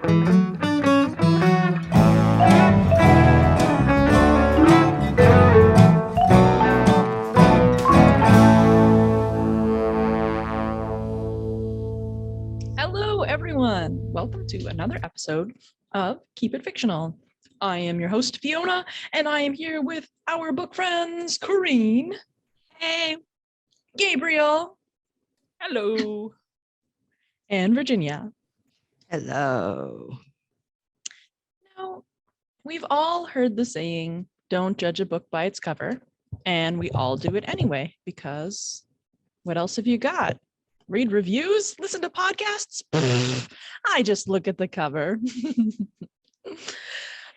Hello, everyone. Welcome to another episode of Keep It Fictional. I am your host, Fiona, and I am here with our book friends, Corrine. Hey. Gabriel. Hello. And Virginia. Hello. Now, we've all heard the saying, don't judge a book by its cover, and we all do it anyway, because what else have you got? Read reviews? Listen to podcasts? I just look at the cover.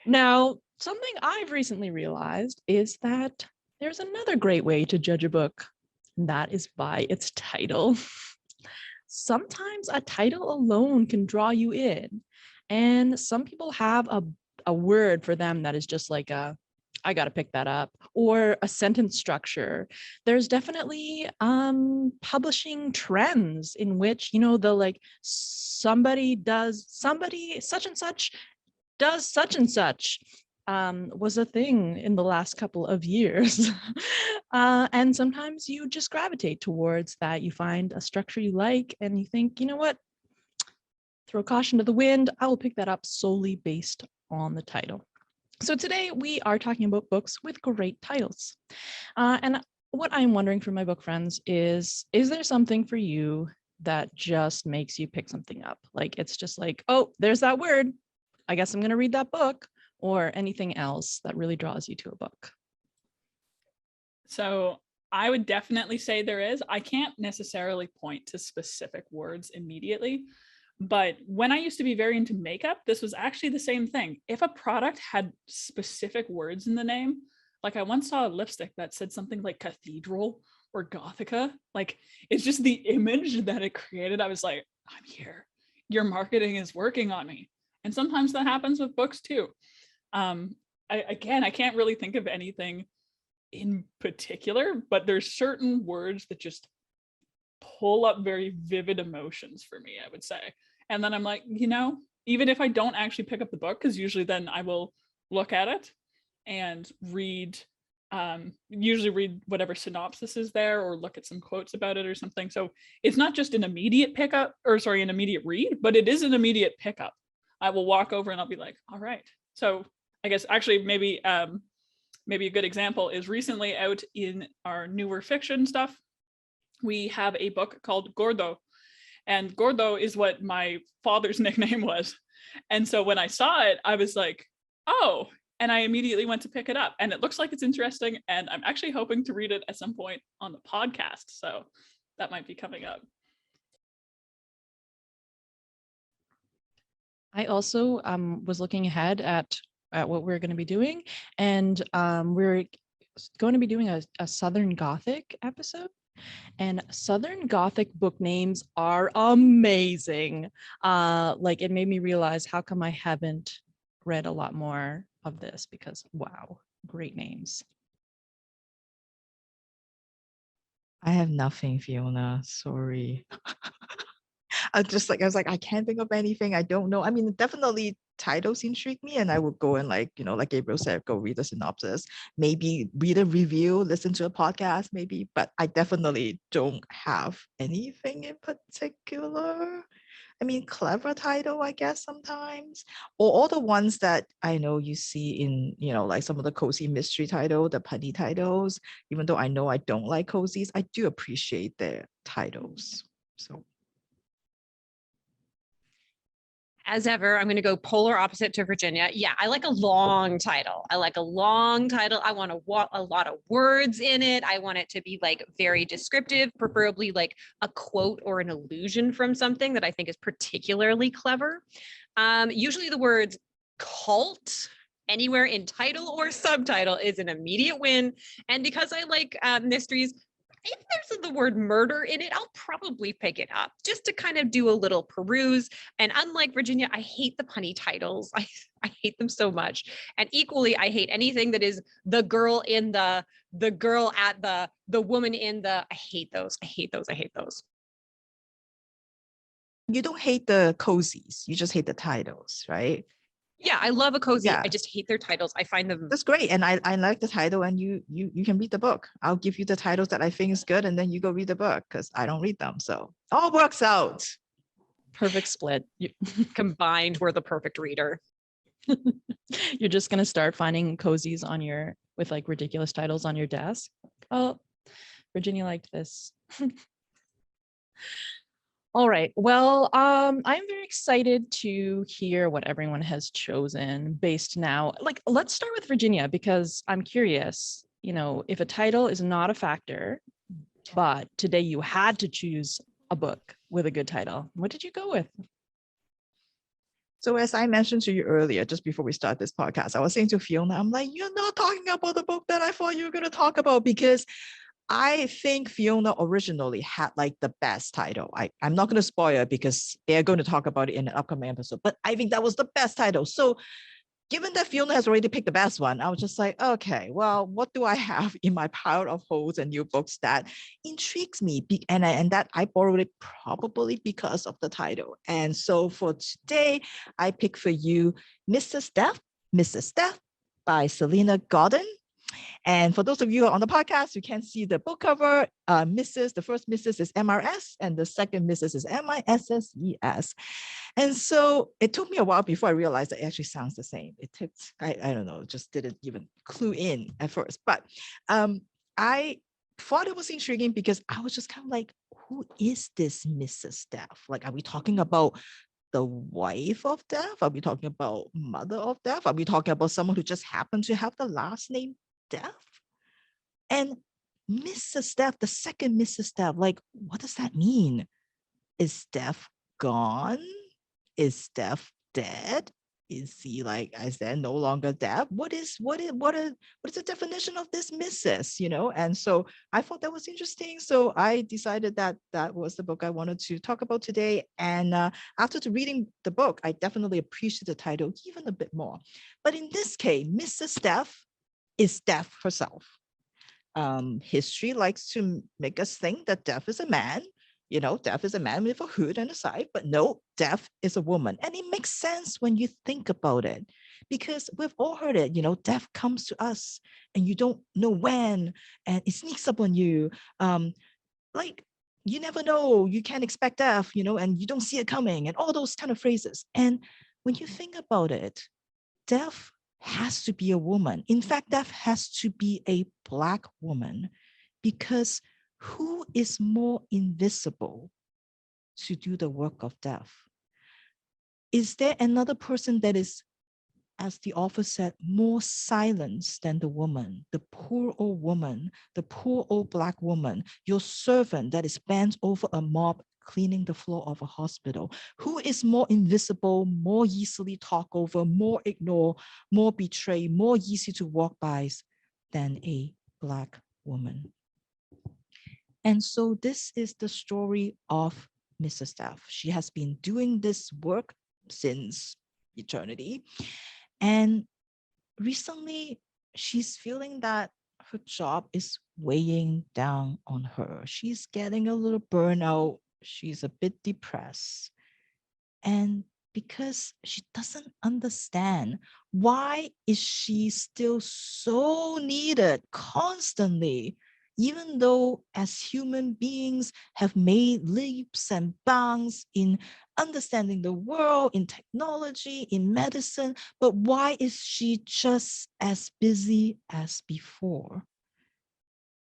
Now, something I've recently realized is that there's another great way to judge a book, and that is by its title. Sometimes a title alone can draw you in, and some people have a word for them that is just like I got to pick that up, or a sentence structure. There's definitely publishing trends in which, somebody such and such does such and such was a thing in the last couple of years. And sometimes you just gravitate towards that. You find a structure you like and you think, you know what, throw caution to the wind. I will pick that up solely based on the title. So today we are talking about books with great titles. And what I'm wondering for my book friends is there something for you that just makes you pick something up? Like, it's just like, oh, there's that word. I guess I'm going to read that book, or anything else that really draws you to a book. So I would definitely say there is. I can't necessarily point to specific words immediately. But when I used to be very into makeup, this was actually the same thing. If a product had specific words in the name, like I once saw a lipstick that said something like cathedral or gothica, like it's just the image that it created. I was like, I'm here. Your marketing is working on me. And sometimes that happens with books too. I can't really think of anything in particular, but there's certain words that just pull up very vivid emotions for me, I would say. And then I'm like, even if I don't actually pick up the book, because usually then I will look at it and usually read whatever synopsis is there or look at some quotes about it or something. So it's not just an immediate an immediate read, but it is an immediate pickup. I will walk over and I'll be like, all right. So I guess actually maybe a good example is recently out in our newer fiction stuff, we have a book called Gordo. And Gordo is what my father's nickname was. And so when I saw it, I was like, oh, and I immediately went to pick it up. And it looks like it's interesting. And I'm actually hoping to read it at some point on the podcast. So that might be coming up. I also was looking ahead at what we're going to be doing, and we're going to be doing a Southern Gothic episode. And Southern Gothic book names are amazing. Like, it made me realize how come I haven't read a lot more of this, because wow, great names. I have nothing, Fiona. Sorry. I was like, I can't think of anything. I don't know. I mean, definitely titles intrigue me, and I would go and like Gabriel said, go read the synopsis, maybe read a review, listen to a podcast, maybe. But I definitely don't have anything in particular. I mean, clever title, I guess sometimes, or all the ones that I know you see in, like some of the cozy mystery title, the punny titles. Even though I know I don't like cozies, I do appreciate their titles. So. As ever, I'm going to go polar opposite to Virginia. Yeah, I like a long title. I want a lot of words in it. I want it to be like very descriptive, preferably like a quote or an allusion from something that I think is particularly clever. Usually the words cult anywhere in title or subtitle is an immediate win. And because I like mysteries, if there's the word murder in it, I'll probably pick it up just to kind of do a little peruse. And unlike Virginia, I hate the punny titles. I hate them so much. And equally, I hate anything that is the girl in the girl at the woman in the, I hate those. you don't hate the cozies, you just hate the titles, right? Yeah, I love a cozy. Yeah. I just hate their titles. I find them. That's great. And I like the title, and you can read the book. I'll give you the titles that I think is good, and then you go read the book because I don't read them. So all works out. Perfect split. Combined, we're the perfect reader. You're just gonna start finding cozies on with like ridiculous titles on your desk. Oh, Virginia liked this. All right. Well, I'm very excited to hear what everyone has chosen based now. Like, let's start with Virginia because I'm curious, if a title is not a factor, but today you had to choose a book with a good title, what did you go with? So as I mentioned to you earlier, just before we start this podcast, I was saying to Fiona, I'm like, you're not talking about the book that I thought you were going to talk about, because I think Fiona originally had like the best title. I'm not going to spoil it because they're going to talk about it in an upcoming episode, but I think that was the best title. So given that Fiona has already picked the best one, I was just like, okay, well, what do I have in my pile of holds and new books that intrigues me? And that I borrowed it probably because of the title. And so for today, I pick for you Mrs. Death by Salena Godden. And for those of you on the podcast, you can see the book cover. The first Mrs. is MRS, and the second Mrs. is MISSES. And so it took me a while before I realized that it actually sounds the same. It took, I don't know, just didn't even clue in at first. But I thought it was intriguing because I was just kind of like, who is this Mrs. Death? Like, are we talking about the wife of Death? Are we talking about mother of Death? Are we talking about someone who just happened to have the last name Death? And Mrs. Death, the second Mrs. Death, like, what does that mean? Is Death gone? Is Death dead? Is he is there no longer Death? What is the definition of this Mrs., And so I thought that was interesting. So I decided that that was the book I wanted to talk about today. And after reading the book, I definitely appreciate the title even a bit more. But in this case, Mrs. Death is Death herself. History likes to make us think that Death is a man. Death is a man with a hood and a scythe, but no, Death is a woman. And it makes sense when you think about it, because we've all heard it, Death comes to us and you don't know when, and it sneaks up on you. You never know, you can't expect Death, and you don't see it coming, and all those kind of phrases. And when you think about it, Death has to be a woman. In fact, Death has to be a Black woman, because who is more invisible to do the work of Death? Is there another person that is, as the author said, more silenced than the woman, the poor old woman, the poor old Black woman, your servant that is bent over a mob cleaning the floor of a hospital? Who is more invisible, more easily talked over, more ignored, more betrayed, more easy to walk by than a Black woman? And so this is the story of Mrs. Death. She has been doing this work since eternity. And recently, she's feeling that her job is weighing down on her. She's getting a little burnout. She's a bit depressed. And because she doesn't understand, why is she still so needed constantly, even though as human beings have made leaps and bounds in understanding the world, in technology, in medicine, but why is she just as busy as before?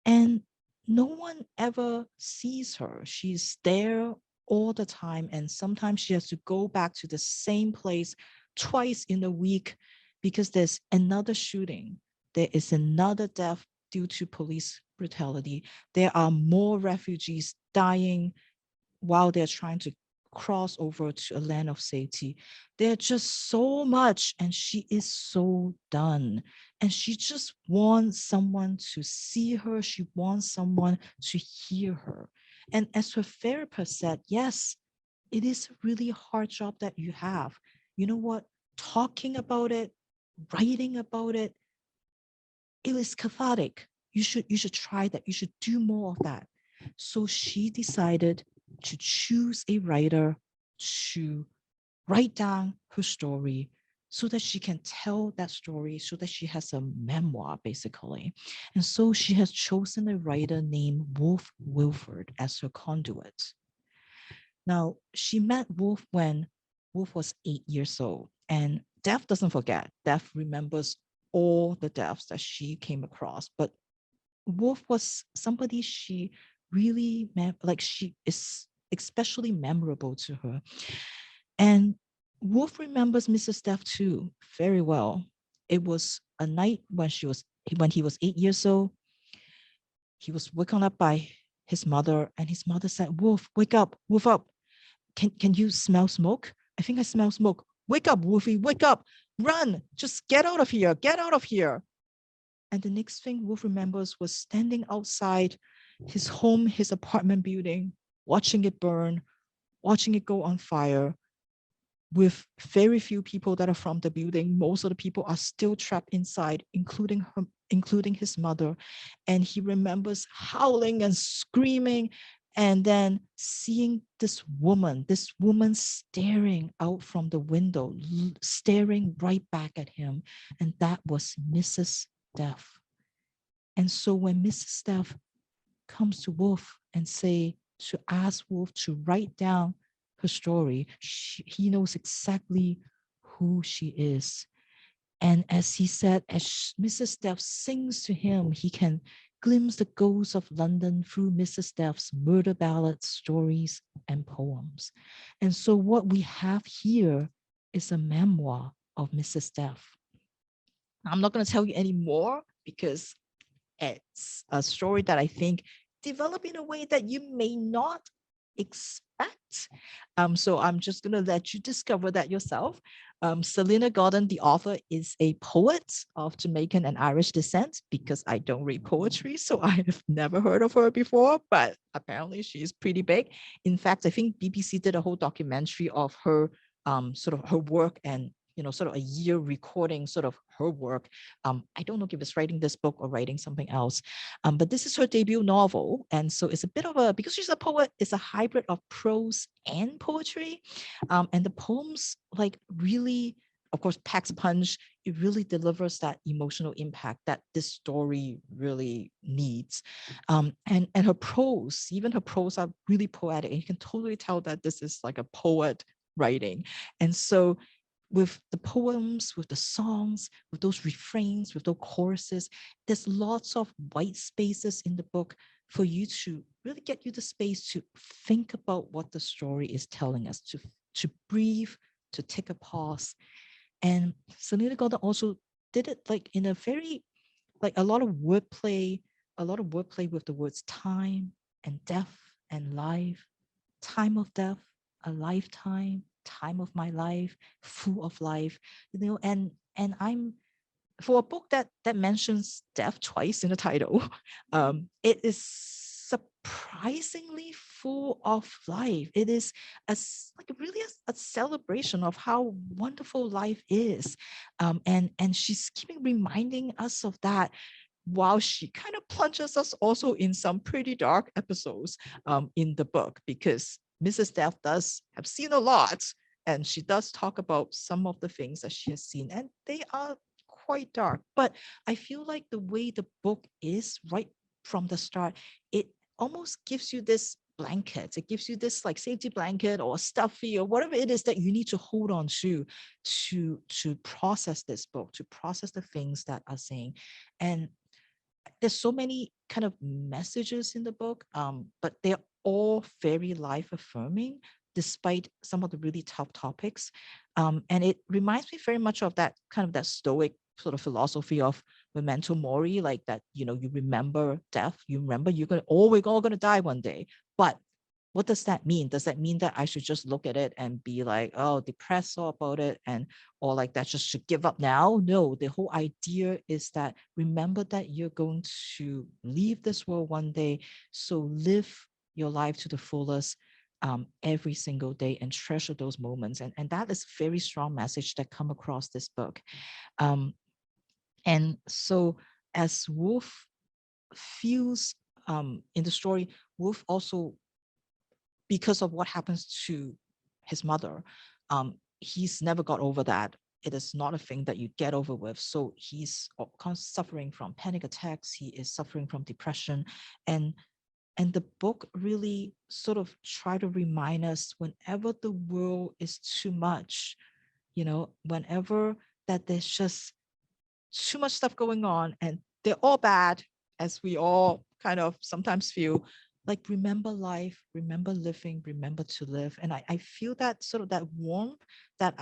And no one ever sees her. She's there all the time, and sometimes she has to go back to the same place twice in a week because there's another shooting, there is another death due to police brutality, there are more refugees dying while they're trying to cross over to a land of safety. There's just so much, and she is so done. And she just wants someone to see her. She wants someone to hear her. And as her therapist said, yes, it is a really hard job that you have. You know what? Talking about it, writing about it, it is cathartic. You should try that. You should do more of that. So she decided to choose a writer to write down her story so that she can tell that story, so that she has a memoir, basically. And so she has chosen a writer named Wolf Wilford as her conduit. Now, she met Wolf when Wolf was 8 years old, and Death doesn't forget. Death remembers all the deaths that she came across, but Wolf was somebody she really, like she is especially memorable to her. And Wolf remembers Mrs. Death too very well. It was a night when he was 8 years old. He was woken up by his mother, and his mother said, "Wolf, wake up, Wolf up. Can you smell smoke? I think I smell smoke. Wake up, Wolfie, wake up. Run, just get out of here, get out of here." And the next thing Wolf remembers was standing outside his home, his apartment building, watching it burn, watching it go on fire, with very few people that are from the building. Most of the people are still trapped inside, including his mother. And he remembers howling and screaming, and then seeing this woman staring out from the window, staring right back at him. And that was Mrs. Death. And so when Mrs. Death comes to Wolf and to ask Wolf to write down her story, he knows exactly who she is. And as he said, as Mrs. Death sings to him, he can glimpse the ghosts of London through Mrs. Death's murder ballads, stories, and poems. And so what we have here is a memoir of Mrs. Death. I'm not going to tell you any more because it's a story that I think developed in a way that you may not expect. So I'm just going to let you discover that yourself. Salena Godden, the author, is a poet of Jamaican and Irish descent, because I don't read poetry, so I have never heard of her before, but apparently she's pretty big. In fact, I think BBC did a whole documentary of her, sort of her work, and sort of a year recording sort of her work. I don't know if it's writing this book or writing something else, but this is her debut novel. And so it's a bit of because she's a poet, it's a hybrid of prose and poetry. And the poems really, of course, packs a punch. It really delivers that emotional impact that this story really needs. And her prose, even her prose, are really poetic. And you can totally tell that this is like a poet writing. And so with the poems, with the songs, with those refrains, with those choruses, there's lots of white spaces in the book for you to really get you the space to think about what the story is telling us, to breathe, to take a pause. And Salena Godden also did it in a very, a lot of wordplay with the words time and death and life, time of death, a lifetime, time of my life, full of life, and I'm, for a book that mentions death twice in the title, it is surprisingly full of life. It is really a celebration of how wonderful life is, and she's keeping reminding us of that, while she kind of plunges us also in some pretty dark episodes in the book, because Mrs. Death does have seen a lot, and she does talk about some of the things that she has seen, and they are quite dark. But I feel like the way the book is right from the start, it almost gives you this blanket. It gives you this safety blanket or stuffy or whatever it is that you need to hold on to process this book, to process the things that are saying. And there's so many kind of messages in the book, but they're all very life affirming, despite some of the really tough topics. And it reminds me very much of that kind of that stoic sort of philosophy of memento mori, like that, you remember death, you remember we're all going to die one day. But what does that mean? Does that mean that I should just look at it and be depressed about it, or like that just should give up now? No, the whole idea is that remember that you're going to leave this world one day. So live your life to the fullest every single day, and treasure those moments. And that is a very strong message that come across this book. And so as Wolf feels in the story, Wolf also, because of what happens to his mother. He's never got over that. It is not a thing that you get over with. So he's suffering from panic attacks. He is suffering from depression. And the book really sort of try to remind us, whenever the world is too much, whenever that there's just too much stuff going on and they're all bad, as we all kind of sometimes feel, like, remember life, remember living, remember to live. And I feel that sort of that warmth that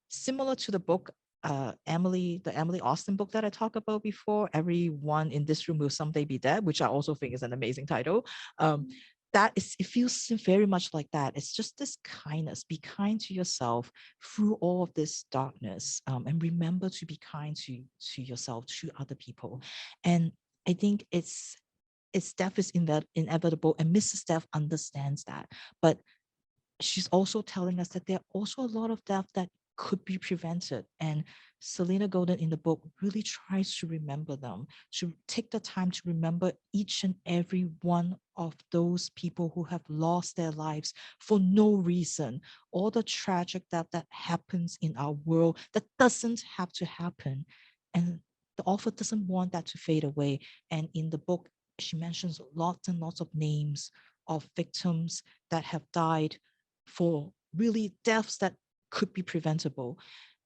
similar to the book, the Emily Austen book that I talked about before, Everyone in This Room Will Someday Be Dead, which I also think is an amazing title. It feels very much like that. It's just this kindness. Be kind to yourself through all of this darkness, and remember to be kind to yourself, to other people. And I think its death is inevitable, and Mrs. Death understands that. But she's also telling us that there are also a lot of death that could be prevented. And Salena Godden in the book really tries to remember them, to take the time to remember each and every one of those people who have lost their lives for no reason. All the tragic death that happens in our world that doesn't have to happen. And the author doesn't want that to fade away. And in the book, she mentions lots and lots of names of victims that have died for really deaths that could be preventable.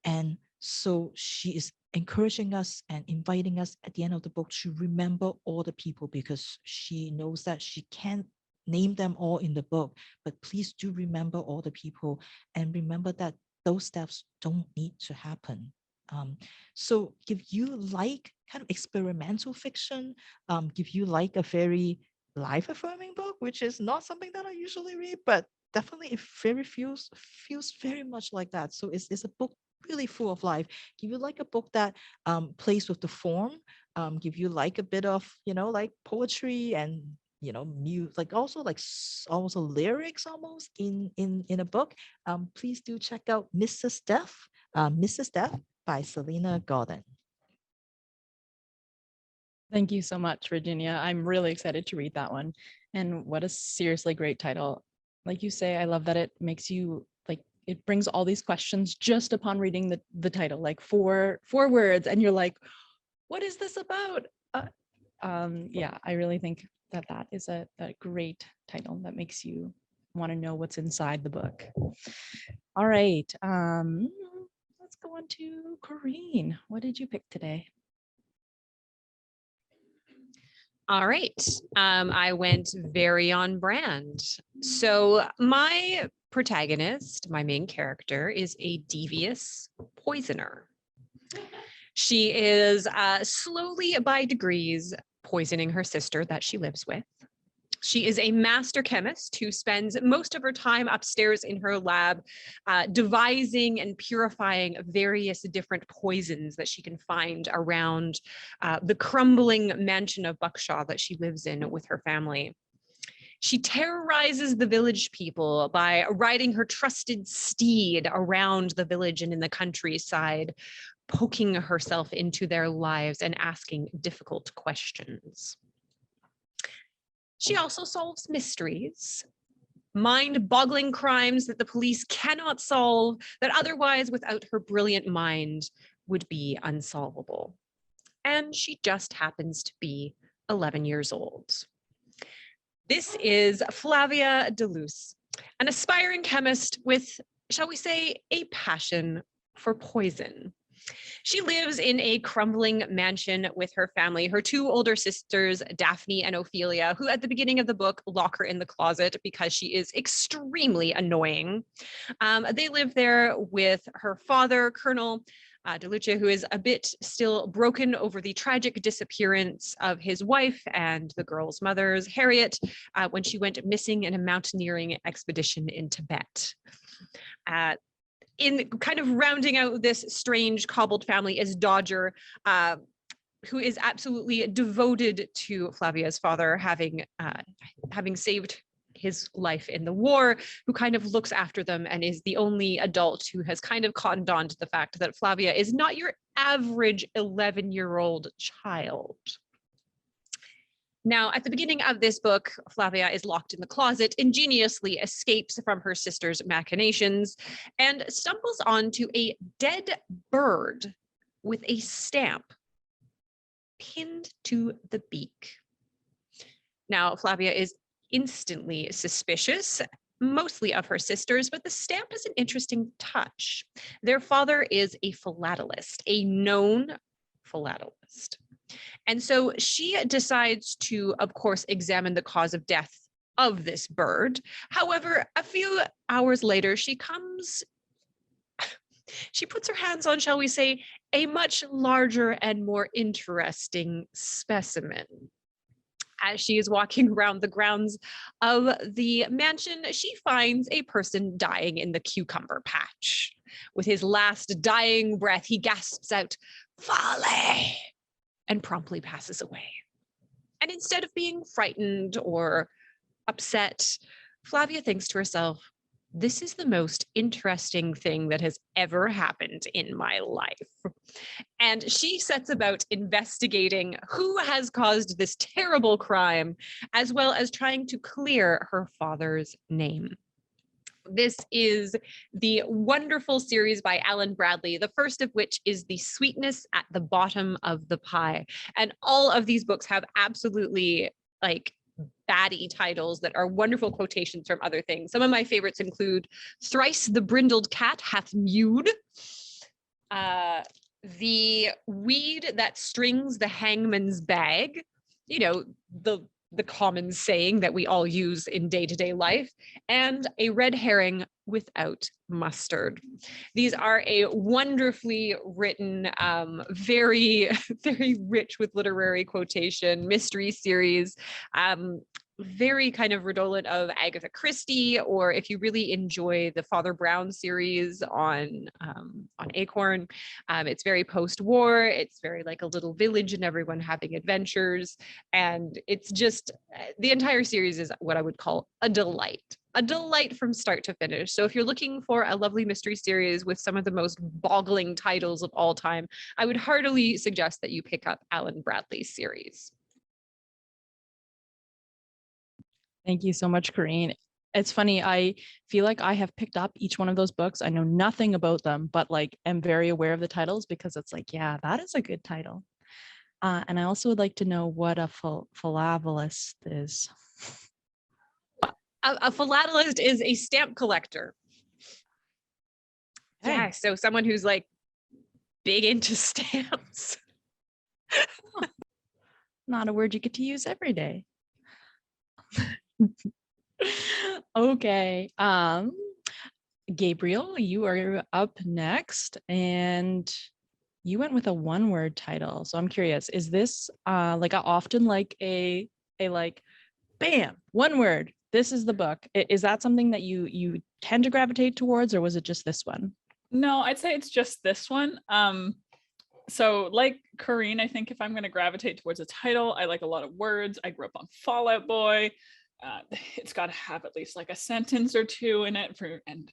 And so she is encouraging us and inviting us at the end of the book to remember all the people, because she knows that she can't name them all in the book, but please do remember all the people, and remember that those deaths don't need to happen. So if you like kind of experimental fiction, if you like a very life-affirming book, which is not something that I usually read, but definitely it very feels very much like that. So it's a book really full of life. If you like a book that plays with the form, if you like a bit of, like poetry and like also lyrics almost in a book, please do check out Mrs. Death by Salena Godden. Thank you so much, Virginia. I'm really excited to read that one. And what a seriously great title. Like you say, I love that it makes you, like, it brings all these questions just upon reading the title, like four words, and you're like, what is this about? Yeah, I really think that is a great title that makes you want to know what's inside the book. All right, let's go on to Corinne. What did you pick today? All right. I went very on brand. So my protagonist, my main character, is a devious poisoner. She is slowly, by degrees, poisoning her sister that she lives with. She is a master chemist who spends most of her time upstairs in her lab, devising and purifying various different poisons that she can find around the crumbling mansion of Buckshaw that she lives in with her family. She terrorizes the village people by riding her trusted steed around the village and in the countryside, poking herself into their lives and asking difficult questions. She also solves mysteries, mind-boggling crimes that the police cannot solve, that otherwise, without her brilliant mind, would be unsolvable. And she just happens to be 11 years old. This is Flavia de Luce, an aspiring chemist with, shall we say, a passion for poison. She lives in a crumbling mansion with her family, her two older sisters, Daphne and Ophelia, who at the beginning of the book lock her in the closet because she is extremely annoying. They live there with her father, Colonel DeLucia, who is a bit still broken over the tragic disappearance of his wife and the girl's mother's, Harriet, when she went missing in a mountaineering expedition in Tibet. In kind of rounding out this strange cobbled family is Dodger, who is absolutely devoted to Flavia's father, having saved his life in the war, who kind of looks after them and is the only adult who has kind of cottoned on to the fact that Flavia is not your average 11-year-old child. Now, at the beginning of this book, Flavia is locked in the closet, ingeniously escapes from her sister's machinations, and stumbles onto a dead bird with a stamp pinned to the beak. Now, Flavia is instantly suspicious, mostly of her sisters, but the stamp has an interesting touch. Their father is a philatelist, a known philatelist. And so she decides to, of course, examine the cause of death of this bird. However, a few hours later, she puts her hands on, shall we say, a much larger and more interesting specimen. As she is walking around the grounds of the mansion, she finds a person dying in the cucumber patch. With his last dying breath, he gasps out, "Folly!" and promptly passes away. And instead of being frightened or upset, Flavia thinks to herself, this is the most interesting thing that has ever happened in my life. And she sets about investigating who has caused this terrible crime, as well as trying to clear her father's name. This is the wonderful series by Alan Bradley, the first of which is The Sweetness at the Bottom of the Pie. And all of these books have absolutely like baddie titles that are wonderful quotations from other things. Some of my favorites include "Thrice the brindled cat hath mewed," "The weed that strings the hangman's bag," you know, the common saying that we all use in day-to-day life, and "A red herring without mustard." These are a wonderfully written, very, very rich with literary quotation mystery series. Very kind of redolent of Agatha Christie, or if you really enjoy the Father Brown series on Acorn, it's very post-war. It's very like a little village and everyone having adventures, and it's just the entire series is what I would call a delight from start to finish. So if you're looking for a lovely mystery series with some of the most boggling titles of all time, I would heartily suggest that you pick up Alan Bradley's series. Thank you so much, Corrine. It's funny, I feel like I have picked up each one of those books. I know nothing about them, but like am very aware of the titles because it's like, yeah, that is a good title. And I also would like to know what a philatelist is. A philatelist is a stamp collector. Okay. Yeah, so someone who's like big into stamps. Not a word you get to use every day. Okay. Gabriel, you are up next, and you went with a one-word title. So I'm curious, is this like often like a like bam, one word, this is the book? Is that something that you tend to gravitate towards, or was it just this one? No, I'd say it's just this one. So like Corrine, I think if I'm going to gravitate towards a title, I like a lot of words. I grew up on Fall Out Boy. It's got to have at least like a sentence or two in it and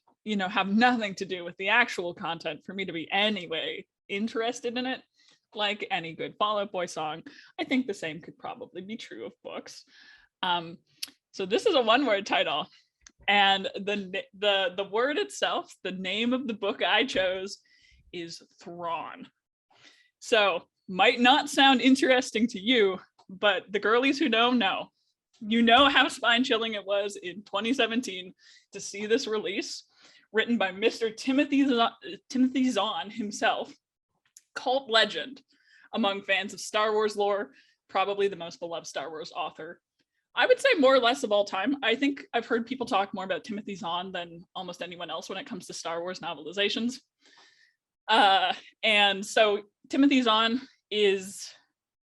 have nothing to do with the actual content for me to be anyway interested in it. Like any good Fall Out Boy song, I think the same could probably be true of books. So this is a one-word title, and the word itself, the name of the book I chose, is Thrawn. So might not sound interesting to you, but the girlies who know. You know how spine-chilling it was in 2017 to see this release, written by Mr. Timothy Zahn himself, cult legend among fans of Star Wars lore, probably the most beloved Star Wars author. I would say more or less of all time. I think I've heard people talk more about Timothy Zahn than almost anyone else when it comes to Star Wars novelizations. And so Timothy Zahn is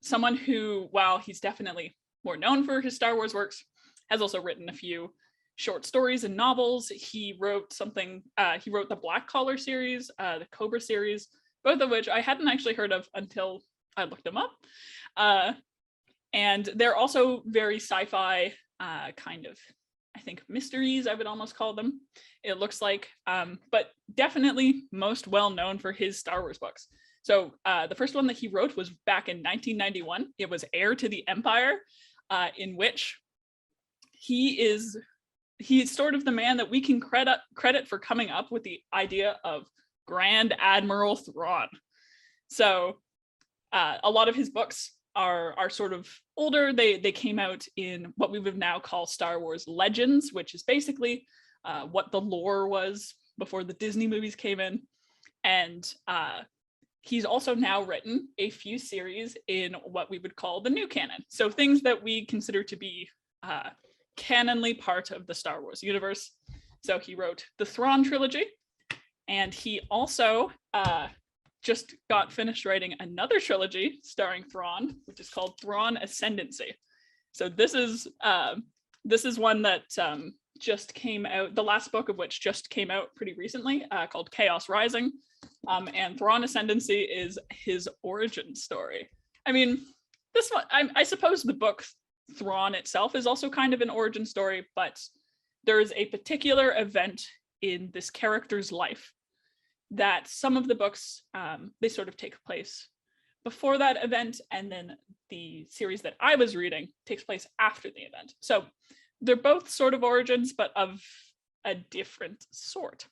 someone who, while he's definitely more known for his Star Wars works, has also written a few short stories and novels. He wrote the Black Collar series, the Cobra series, both of which I hadn't actually heard of until I looked them up. And they're also very sci-fi kind of, I think, mysteries, I would almost call them, it looks like, but definitely most well known for his Star Wars books. So the first one that he wrote was back in 1991. It was Heir to the Empire. in which he's sort of the man that we can credit for coming up with the idea of Grand Admiral Thrawn. So a lot of his books are sort of older. They came out in what we would now call Star Wars Legends, which is basically what the lore was before the Disney movies came in. And he's also now written a few series in what we would call the new canon. So things that we consider to be canonly part of the Star Wars universe. So he wrote the Thrawn trilogy, and he also just got finished writing another trilogy starring Thrawn, which is called Thrawn Ascendancy. So this is one that just came out, the last book of which just came out pretty recently, called Chaos Rising. And Thrawn Ascendancy is his origin story. I mean, this one, I suppose the book Thrawn itself is also kind of an origin story, but there is a particular event in this character's life that some of the books, they sort of take place before that event, and then the series that I was reading takes place after the event. So they're both sort of origins, but of a different sort.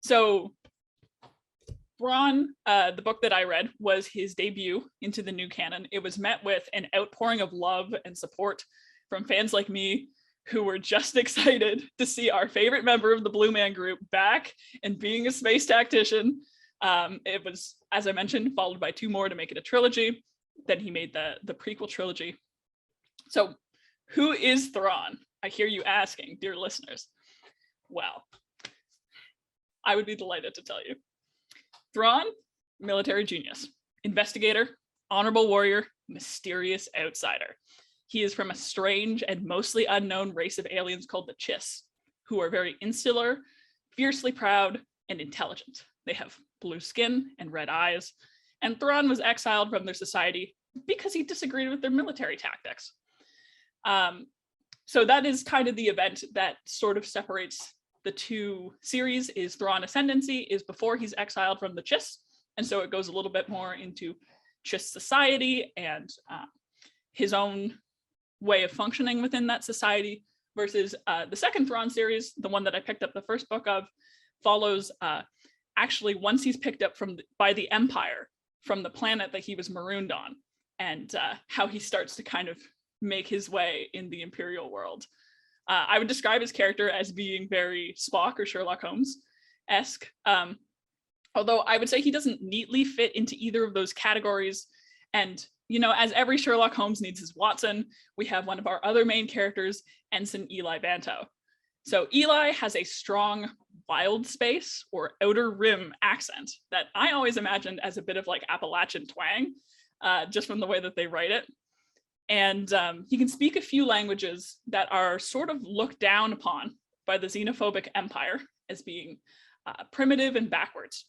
So Thrawn, the book that I read, was his debut into the new canon. It was met with an outpouring of love and support from fans like me, who were just excited to see our favorite member of the Blue Man Group back and being a space tactician. It was, as I mentioned, followed by 2 more to make it a trilogy. Then he made the prequel trilogy. So who is Thrawn? I hear you asking, dear listeners. Well, I would be delighted to tell you. Thrawn, military genius, investigator, honorable warrior, mysterious outsider. He is from a strange and mostly unknown race of aliens called the Chiss, who are very insular, fiercely proud, and intelligent. They have blue skin and red eyes, and Thrawn was exiled from their society because he disagreed with their military tactics. So that is kind of the event that sort of separates the 2 series. Is Thrawn Ascendancy is before he's exiled from the Chiss, and so it goes a little bit more into Chiss society and his own way of functioning within that society, versus the second Thrawn series, the one that I picked up the first book of, follows actually once he's picked up by the Empire from the planet that he was marooned on, and how he starts to kind of make his way in the Imperial world. I would describe his character as being very Spock or Sherlock Holmes-esque, although I would say he doesn't neatly fit into either of those categories. And you know, as every Sherlock Holmes needs his Watson, we have one of our other main characters, Ensign Eli Vanto. So Eli has a strong wild space or outer rim accent that I always imagined as a bit of like Appalachian twang, just from the way that they write it. And he can speak a few languages that are sort of looked down upon by the xenophobic empire as being primitive and backwards.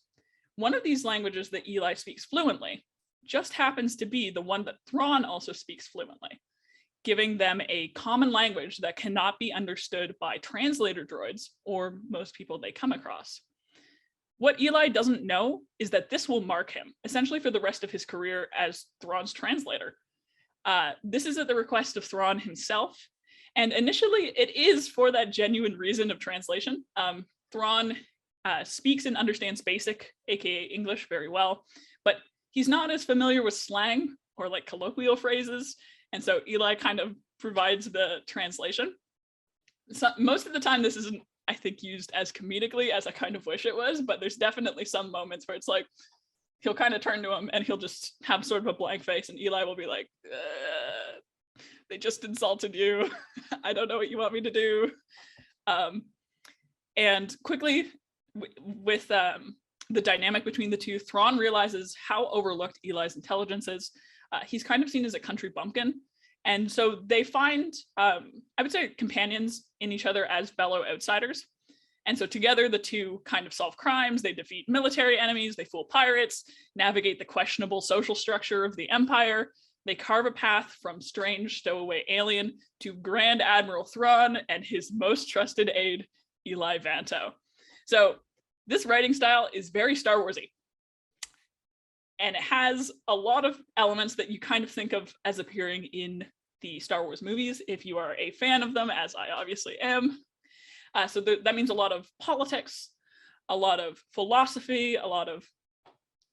One of these languages that Eli speaks fluently just happens to be the one that Thrawn also speaks fluently, giving them a common language that cannot be understood by translator droids or most people they come across. What Eli doesn't know is that this will mark him, essentially for the rest of his career as Thrawn's translator. This is at the request of Thrawn himself, and initially it is for that genuine reason of translation. Thrawn speaks and understands Basic, aka English, very well, but he's not as familiar with slang or like colloquial phrases, and so Eli kind of provides the translation. So, most of the time this isn't, I think, used as comedically as I kind of wish it was, but there's definitely some moments where it's like, he'll kind of turn to him and he'll just have sort of a blank face, and Eli will be like, they just insulted you. I don't know what you want me to do. And quickly, with the dynamic between the two, Thrawn realizes how overlooked Eli's intelligence is. He's kind of seen as a country bumpkin. And so they find, I would say, companions in each other as fellow outsiders. And so together, the two kind of solve crimes. They defeat military enemies, they fool pirates, navigate the questionable social structure of the Empire. They carve a path from strange stowaway alien to Grand Admiral Thrawn and his most trusted aide, Eli Vanto. So this writing style is very Star Warsy. And it has a lot of elements that you kind of think of as appearing in the Star Wars movies, if you are a fan of them, as I obviously am. So that means a lot of politics, a lot of philosophy, a lot of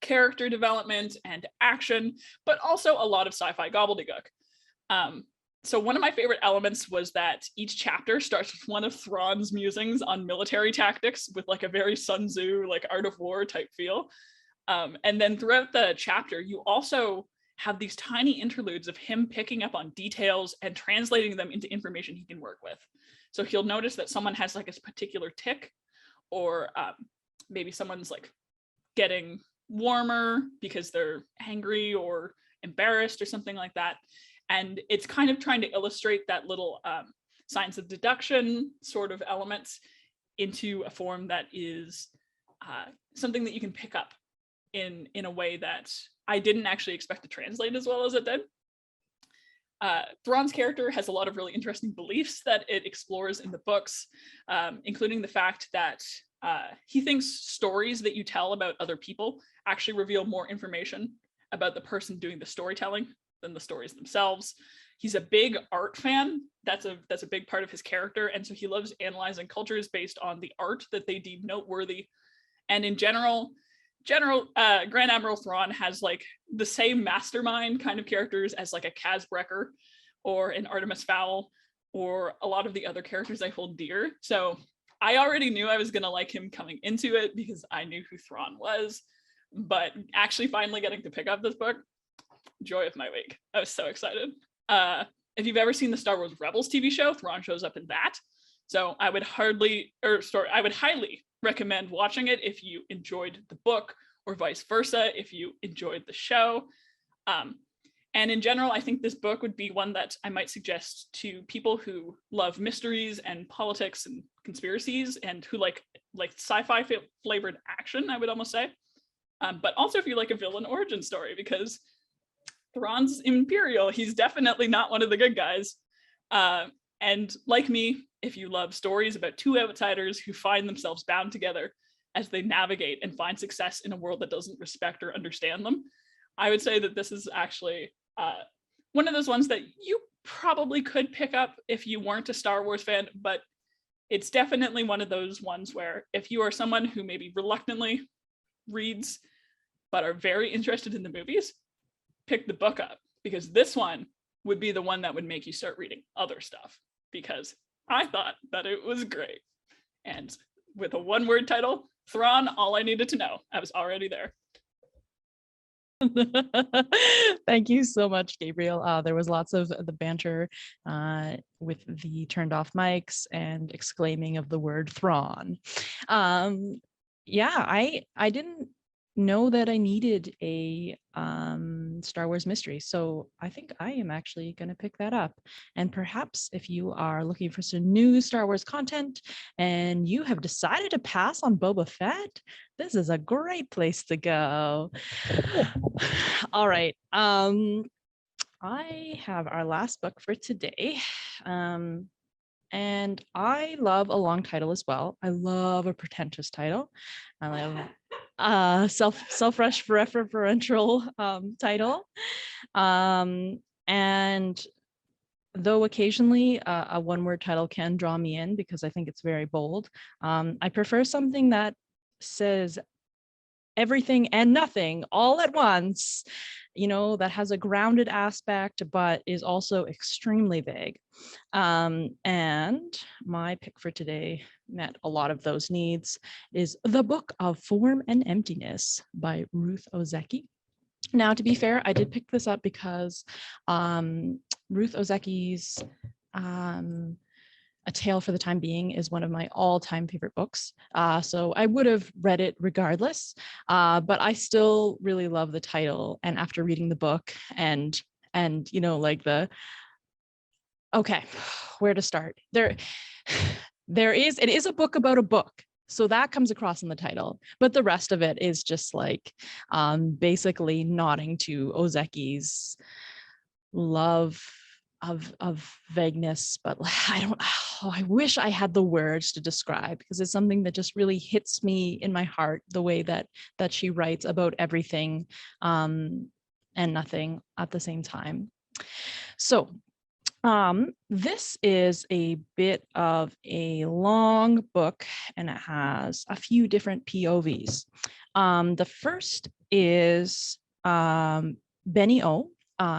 character development and action, but also a lot of sci-fi gobbledygook. So one of my favorite elements was that each chapter starts with one of Thrawn's musings on military tactics with like a very Sun Tzu, like Art of War type feel. And then throughout the chapter, you also have these tiny interludes of him picking up on details and translating them into information he can work with. So he'll notice that someone has like a particular tick, or maybe someone's like getting warmer because they're angry or embarrassed or something like that. And it's kind of trying to illustrate that little science of deduction sort of elements into a form that is something that you can pick up in a way that I didn't actually expect to translate as well as it did. Thrawn's character has a lot of really interesting beliefs that it explores in the books, including the fact that he thinks stories that you tell about other people actually reveal more information about the person doing the storytelling than the stories themselves. He's a big art fan. That's a big part of his character. And so he loves analyzing cultures based on the art that they deem noteworthy. And in general, Grand Admiral Thrawn has like the same mastermind kind of characters as like a Kaz Brekker or an Artemis Fowl or a lot of the other characters I hold dear. So I already knew I was going to like him coming into it because I knew who Thrawn was, but actually finally getting to pick up this book, joy of my week. I was so excited. If you've ever seen the Star Wars Rebels TV show, Thrawn shows up in that. So I would highly recommend watching it if you enjoyed the book, or vice versa if you enjoyed the show. And in general, I think this book would be one that I might suggest to people who love mysteries and politics and conspiracies, and who like sci-fi flavored action, I would almost say. But also if you like a villain origin story, because Thrawn's Imperial, he's definitely not one of the good guys. And like me, if you love stories about two outsiders who find themselves bound together as they navigate and find success in a world that doesn't respect or understand them, I would say that this is actually one of those ones that you probably could pick up if you weren't a Star Wars fan, but it's definitely one of those ones where if you are someone who maybe reluctantly reads but are very interested in the movies, pick the book up, because this one would be the one that would make you start reading other stuff, because I thought that it was great. And with a one-word title, Thrawn, all I needed to know, I was already there. Thank you so much, Gabriel. There was lots of the banter with the turned off mics and exclaiming of the word Thrawn. Yeah, I didn't know that I needed a Star Wars mystery, so I think I am actually going to pick that up. And perhaps if you are looking for some new Star Wars content and you have decided to pass on Boba Fett, this is a great place to go. All right, I have our last book for today. And I love a long title as well. I love a pretentious title. I love self-referential title. And though occasionally a one-word title can draw me in because I think it's very bold, I prefer something that says everything and nothing all at once, you know, that has a grounded aspect but is also extremely vague. And my pick for today met a lot of those needs, is The Book of Form and Emptiness by Ruth Ozeki. Now, to be fair, I did pick this up because Ruth Ozeki's A Tale for the Time Being is one of my all-time favorite books. So I would have read it regardless, but I still really love the title. And after reading the book and you know, like okay, where to start? It is a book about a book. So that comes across in the title, but the rest of it is just like basically nodding to Ozeki's love of vagueness, but I wish I had the words to describe, because it's something that just really hits me in my heart, the way that she writes about everything and nothing at the same time. So This is a bit of a long book, and it has a few different POVs. The first is Benny O.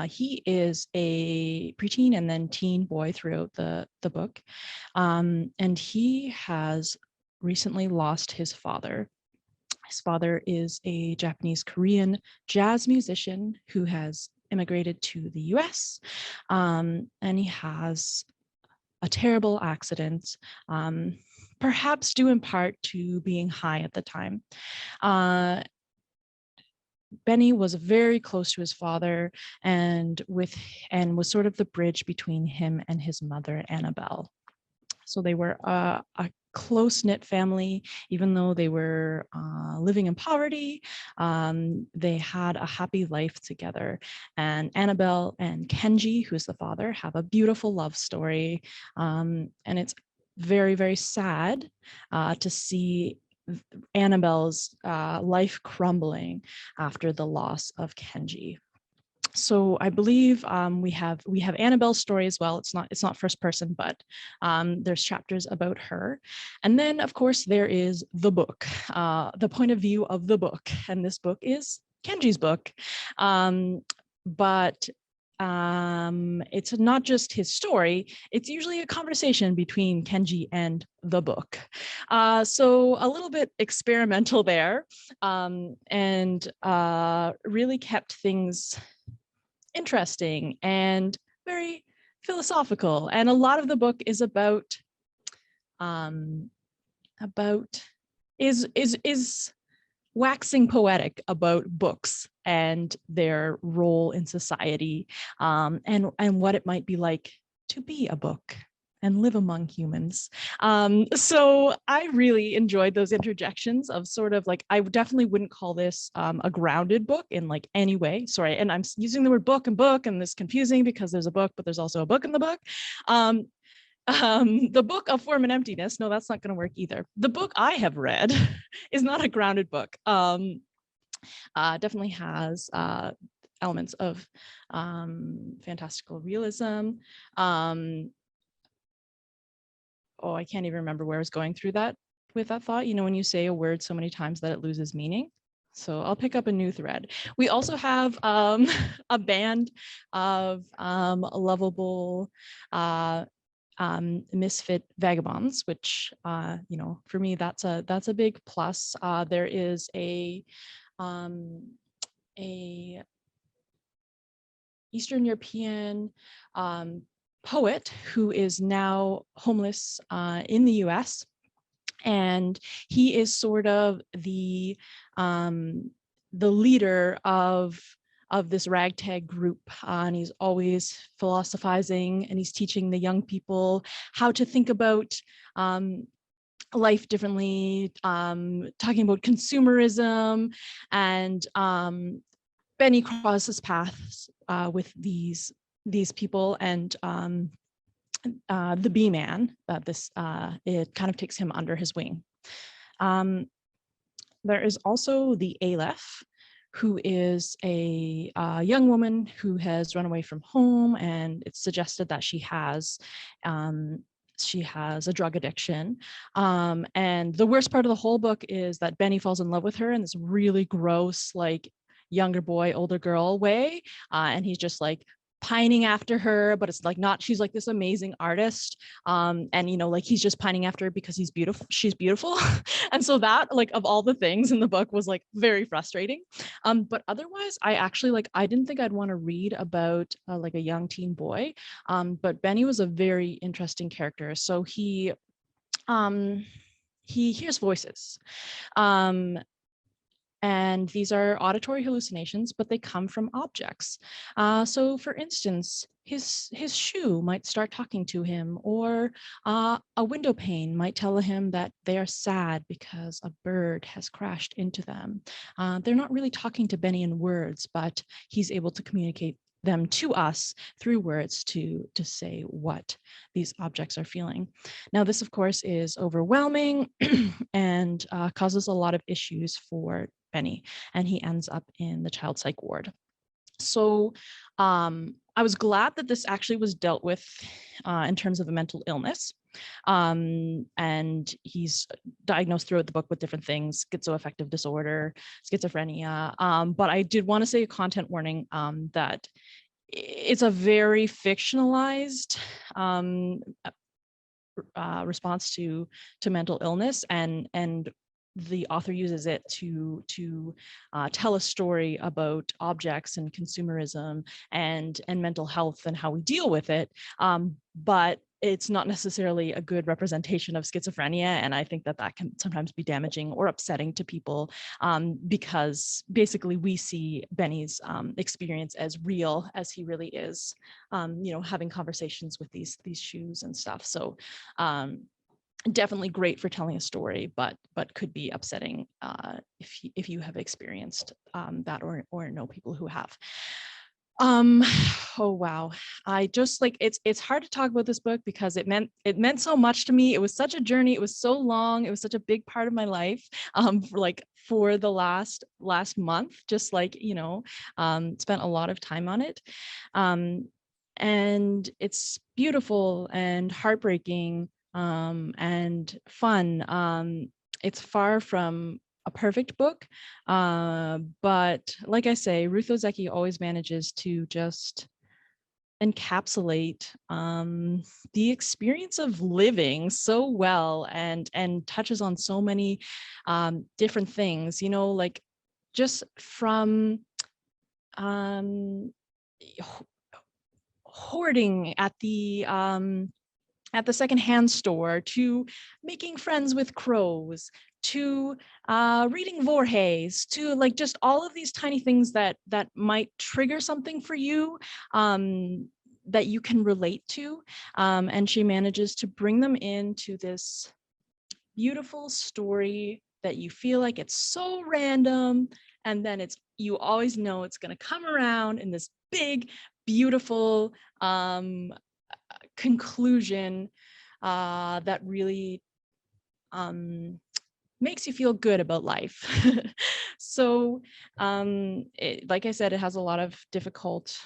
He is a preteen and then teen boy throughout the book. And he has recently lost his father. His father is a Japanese Korean jazz musician who has immigrated to the US, and he has a terrible accident, perhaps due in part to being high at the time. Benny was very close to his father and was sort of the bridge between him and his mother, Annabelle. So they were a close-knit family, even though they were living in poverty. They had a happy life together. And Annabelle and Kenji, who's the father, have a beautiful love story. And it's very, very sad to see Annabelle's life crumbling after the loss of Kenji. So I believe we have Annabelle's story as well. It's not first person, but there's chapters about her. And then of course there is the book, the point of view of the book. And this book is Kenji's book. But it's not just his story, it's usually a conversation between Kenji and the book. So a little bit experimental there, and really kept things interesting and very philosophical. And a lot of the book is is waxing poetic about books and their role in society, and what it might be like to be a book and live among humans. So I really enjoyed those interjections of sort of like, I definitely wouldn't call this a grounded book in like any way. Sorry, and I'm using the word book, and this is confusing because there's a book, but there's also a book in the book. The book of Form and Emptiness, no, that's not going to work either. The book I have read is not a grounded book. Definitely has elements of fantastical realism. I can't even remember where I was going through that with that thought. You know, when you say a word so many times that it loses meaning. So I'll pick up a new thread. We also have a band of lovable misfit vagabonds, which you know, for me that's a big plus. There is a Eastern European poet who is now homeless in the US, and he is sort of the leader of this ragtag group, and he's always philosophizing, and he's teaching the young people how to think about life differently, talking about consumerism, and Benny crosses paths with these people, and the bee man, it kind of takes him under his wing. There is also the Aleph, who is a young woman who has run away from home, and it's suggested that she has a drug addiction. And the worst part of the whole book is that Benny falls in love with her in this really gross, like younger boy, older girl way. And he's just like pining after her, but it's like not, she's like this amazing artist. And you know, like he's just pining after her because she's beautiful. And so that, like, of all the things in the book was like very frustrating. But otherwise, I didn't think I'd want to read about like a young teen boy. But Benny was a very interesting character. So he hears voices. And these are auditory hallucinations, but they come from objects. So for instance, his shoe might start talking to him, or a window pane might tell him that they are sad because a bird has crashed into them. They're not really talking to Benny in words, but he's able to communicate them to us through words to say what these objects are feeling. Now, this, of course, is overwhelming and causes a lot of issues for Benny, and he ends up in the child psych ward. So I was glad that this actually was dealt with in terms of a mental illness. And he's diagnosed throughout the book with different things, schizoaffective disorder, schizophrenia. But I did want to say a content warning that it's a very fictionalized response to mental illness, and the author uses it to tell a story about objects and consumerism and mental health and how we deal with it. But it's not necessarily a good representation of schizophrenia, and I think that can sometimes be damaging or upsetting to people, because basically we see Benny's experience as real as he really is, having conversations with these shoes and stuff. So definitely great for telling a story, but could be upsetting if you have experienced that or know people who have. Oh wow, I just like it's hard to talk about this book because it meant so much to me. It was such a journey. It was so long. It was such a big part of my life for the last month. Just spent a lot of time on it, and it's beautiful and heartbreaking, and fun. It's far from a perfect book, but like I say, Ruth Ozeki always manages to just encapsulate the experience of living so well, and touches on so many different things, like just from hoarding at the secondhand store, to making friends with crows, to reading Voorhees, to like just all of these tiny things that might trigger something for you, that you can relate to. And she manages to bring them into this beautiful story that you feel like it's so random, and then you always know it's going to come around in this big, beautiful conclusion that really makes you feel good about life. So like I said, it has a lot of difficult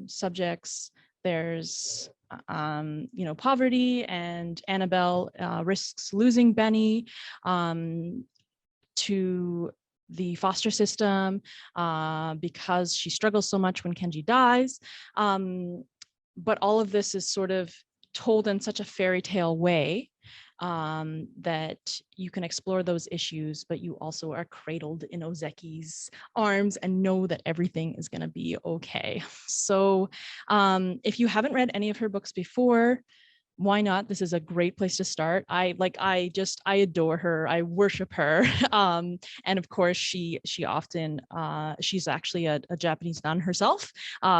subjects. There's poverty, and Annabelle risks losing Benny to the foster system because she struggles so much when Kenji dies. But all of this is sort of told in such a fairy tale way that you can explore those issues, but you also are cradled in Ozeki's arms and know that everything is going to be okay. So if you haven't read any of her books before, why not? This is a great place to start. I adore her. I worship her. And of course, she often, she's actually a Japanese nun herself.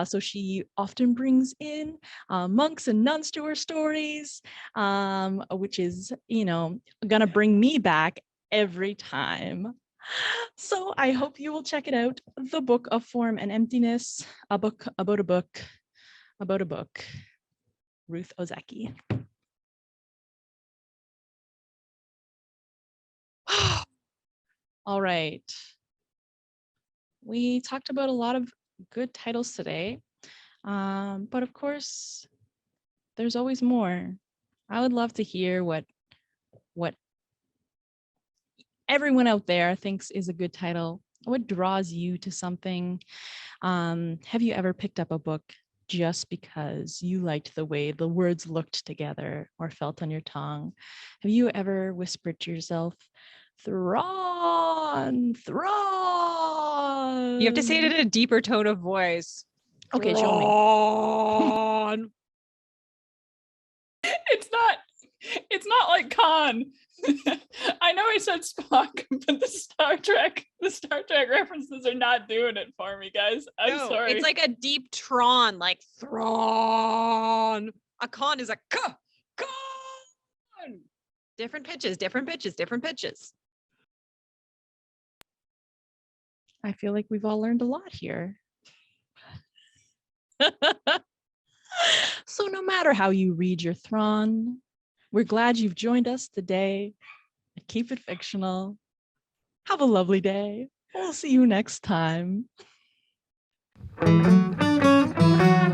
So she often brings in monks and nuns to her stories, which is, gonna bring me back every time. So I hope you will check it out. The Book of Form and Emptiness, a book about a book about a book. Ruth Ozeki. All right. We talked about a lot of good titles today, but of course, there's always more. I would love to hear what everyone out there thinks is a good title. What draws you to something? Have you ever picked up a book just because you liked the way the words looked together or felt on your tongue? Have you ever whispered to yourself, Thrawn, Thrawn? You have to say it in a deeper tone of voice. Okay, show me. Thrawn. It's not like Khan. I know I said Spock, but the Star Trek references are not doing it for me, guys. I'm sorry. It's like a deep Tron, like Thrawn. A Khan is a Khan. Different pitches, different pitches, different pitches. I feel like we've all learned a lot here. So no matter how you read your Thrawn, we're glad you've joined us today. Keep it fictional. Have a lovely day. We'll see you next time. Bye.